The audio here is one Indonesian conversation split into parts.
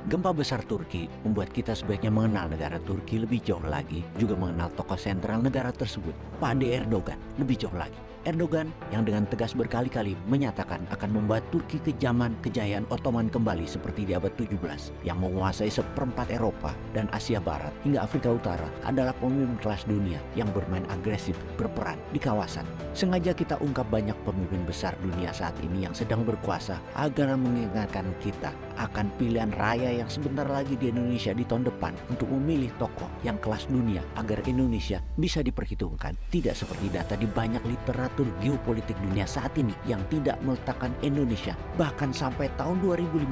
Gempa besar Turki membuat kita sebaiknya mengenal negara Turki lebih jauh lagi, juga mengenal tokoh sentral negara tersebut, Pak Ade Erdogan, lebih jauh lagi. Erdogan yang dengan tegas berkali-kali menyatakan akan membuat Turki ke zaman kejayaan Ottoman kembali seperti di abad 17 yang menguasai seperempat Eropa dan Asia Barat hingga Afrika Utara adalah pemimpin kelas dunia yang bermain agresif berperan di kawasan. Sengaja kita ungkap banyak pemimpin besar dunia saat ini yang sedang berkuasa agar mengingatkan kita akan pilihan raya yang sebentar lagi di Indonesia di tahun depan untuk memilih tokoh yang kelas dunia agar Indonesia bisa diperhitungkan, tidak seperti data di banyak literatur geopolitik dunia saat ini yang tidak meletakkan Indonesia bahkan sampai tahun 2050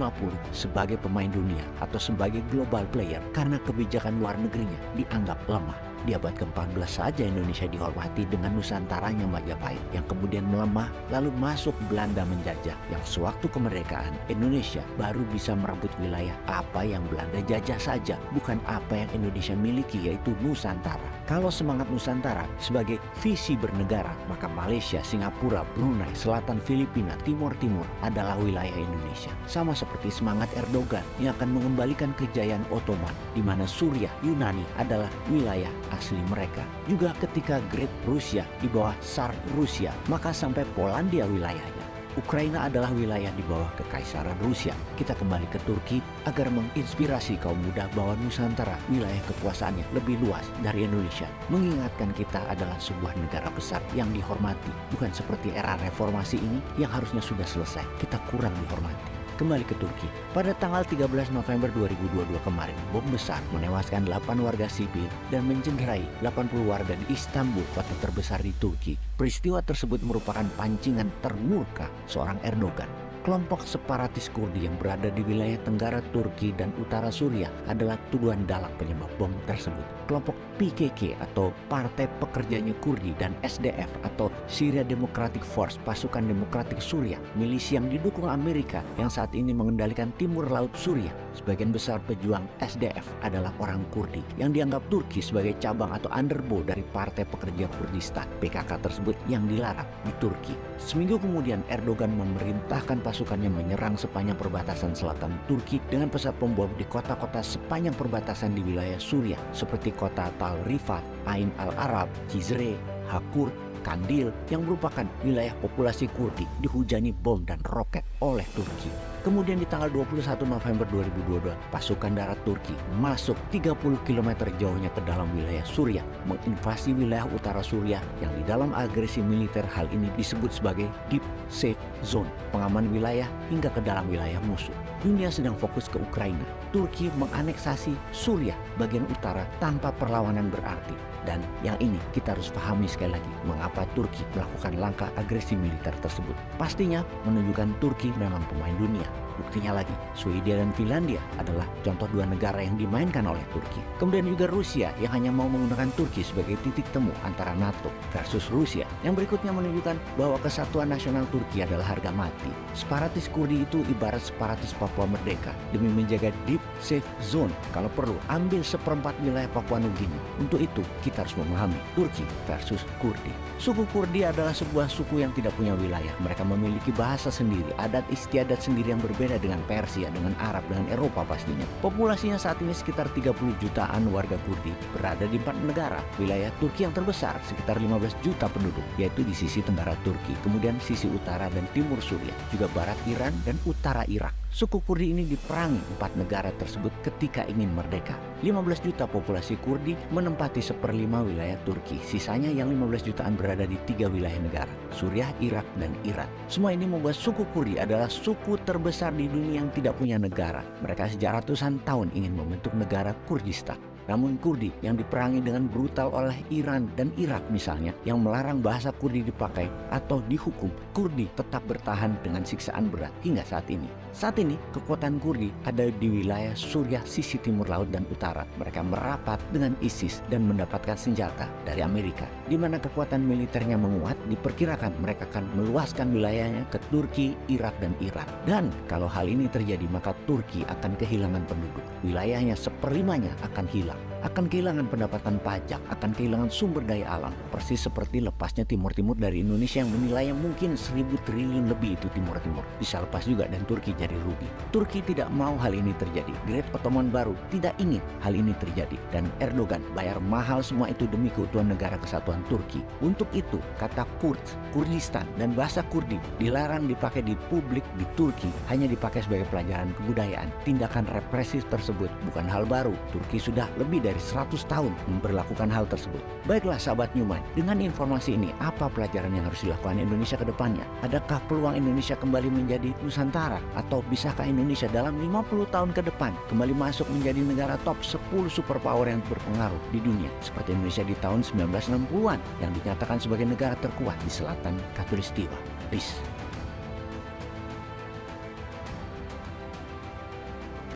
sebagai pemain dunia atau sebagai global player karena kebijakan luar negerinya dianggap lemah. Di abad ke-14 saja Indonesia dihormati dengan Nusantaranya Majapahit yang kemudian melemah lalu masuk Belanda menjajah, yang sewaktu kemerdekaan Indonesia baru bisa merebut wilayah apa yang Belanda jajah saja, bukan apa yang Indonesia miliki, yaitu Nusantara. Kalau semangat Nusantara sebagai visi bernegara, maka Malaysia, Singapura, Brunei, Selatan Filipina, Timur adalah wilayah Indonesia. Sama seperti semangat Erdogan yang akan mengembalikan kejayaan Ottoman, di mana Suriah, Yunani adalah wilayah asli mereka. Juga ketika Great Rusia di bawah Tsar Rusia, maka sampai Polandia wilayahnya. Ukraina adalah wilayah di bawah Kekaisaran Rusia. Kita kembali ke Turki agar menginspirasi kaum muda bahwa Nusantara wilayah kekuasaannya lebih luas dari Indonesia. Mengingatkan kita adalah sebuah negara besar yang dihormati, bukan seperti era reformasi ini yang harusnya sudah selesai. Kita kurang dihormati. Kembali ke Turki. Pada tanggal 13 November 2022 kemarin, bom besar menewaskan 8 warga sipil dan mencederai 80 warga di Istanbul, kota terbesar di Turki. Peristiwa tersebut merupakan pancingan termurka seorang Erdogan. Kelompok separatis Kurdi yang berada di wilayah tenggara Turki dan utara Suriah adalah tuduhan dalam penyebab bom tersebut. Kelompok PKK atau Partai Pekerjanya Kurdi dan SDF atau Syria Democratic Force, pasukan demokratik Suriah, milisi yang didukung Amerika yang saat ini mengendalikan timur laut Suriah. Sebagian besar pejuang SDF adalah orang Kurdi yang dianggap Turki sebagai cabang atau underbow dari Partai Pekerja Kurdistan PKK tersebut yang dilarang di Turki. Seminggu kemudian Erdogan memerintahkan pasukannya menyerang sepanjang perbatasan selatan Turki dengan pesawat pembom di kota-kota sepanjang perbatasan di wilayah Suriah seperti kota Tal Rifat, Ain al-Arab, Cizre, Hakur, Kandil yang merupakan wilayah populasi Kurdi dihujani bom dan roket oleh Turki. Kemudian di tanggal 21 November 2022, pasukan darat Turki masuk 30 km jauhnya ke dalam wilayah Suriah, menginvasi wilayah utara Suriah yang di dalam agresi militer hal ini disebut sebagai Deep Safe Zone, pengaman wilayah hingga ke dalam wilayah musuh. Dunia sedang fokus ke Ukraina. Turki menganeksasi Suriah bagian utara tanpa perlawanan berarti. Dan yang ini kita harus pahami sekali lagi mengapa Turki melakukan langkah agresi militer tersebut. Pastinya menunjukkan Turki memang pemain dunia. Buktinya lagi, Swedia dan Finlandia adalah contoh dua negara yang dimainkan oleh Turki. Kemudian juga Rusia yang hanya mau menggunakan Turki sebagai titik temu antara NATO versus Rusia. Yang berikutnya menunjukkan bahwa kesatuan nasional Turki adalah harga mati. Separatis Kurdi itu ibarat separatis Papua Merdeka. Demi menjaga deep safe zone, kalau perlu ambil seperempat wilayah Papua Nugini. Untuk itu kita harus memahami Turki versus Kurdi. Suku Kurdi adalah sebuah suku yang tidak punya wilayah. Mereka memiliki bahasa sendiri, adat istiadat sendiri yang berbeda dengan Persia, dengan Arab, dengan Eropa pastinya. Populasinya saat ini sekitar 30 jutaan warga Kurdi berada di 4 negara. Wilayah Turki yang terbesar sekitar 15 juta penduduk, yaitu di sisi tenggara Turki, kemudian sisi utara dan timur Suriah, juga barat Iran dan utara Irak. Suku Kurdi ini diperangi 4 negara tersebut ketika ingin merdeka. 15 juta populasi Kurdi menempati 1/5 wilayah Turki. Sisanya yang 15 jutaan berada di 3 wilayah negara, Suriah, Irak, dan Iran. Semua ini membuat suku Kurdi adalah suku terbesar di dunia yang tidak punya negara. Mereka sejak ratusan tahun ingin membentuk negara Kurdistan. Namun Kurdi yang diperangi dengan brutal oleh Iran dan Irak misalnya, yang melarang bahasa Kurdi dipakai atau dihukum, Kurdi tetap bertahan dengan siksaan berat hingga saat ini. Saat ini kekuatan Kurdi ada di wilayah Suriah sisi timur laut dan utara. Mereka merapat dengan ISIS dan mendapatkan senjata dari Amerika, di mana kekuatan militernya menguat. Diperkirakan mereka akan meluaskan wilayahnya ke Turki, Irak, dan Iran. Dan kalau hal ini terjadi, maka Turki akan kehilangan penduduk. Wilayahnya 1/5 akan hilang. akan kehilangan pendapatan pajak, akan kehilangan sumber daya alam. Persis seperti lepasnya Timur Timur dari Indonesia yang menilai mungkin 1.000 triliun lebih itu Timur Timur. Bisa lepas juga dan Turki jadi rugi. Turki tidak mau hal ini terjadi. Great Ottoman baru tidak ingin hal ini terjadi. Dan Erdogan bayar mahal semua itu demi keutuhan negara kesatuan Turki. Untuk itu, kata Kurds, Kurdistan, dan bahasa Kurdi dilarang dipakai di publik di Turki, hanya dipakai sebagai pelajaran kebudayaan. Tindakan represif tersebut bukan hal baru. Turki sudah lebih dari 100 tahun memperlakukan hal tersebut. Baiklah sahabat Newman, dengan informasi ini apa pelajaran yang harus dilakukan Indonesia ke depannya? Adakah peluang Indonesia kembali menjadi Nusantara? Atau bisakah Indonesia dalam 50 tahun ke depan kembali masuk menjadi negara top 10 superpower yang berpengaruh di dunia seperti Indonesia di tahun 1960-an yang dinyatakan sebagai negara terkuat di selatan Khatulistiwa? Peace.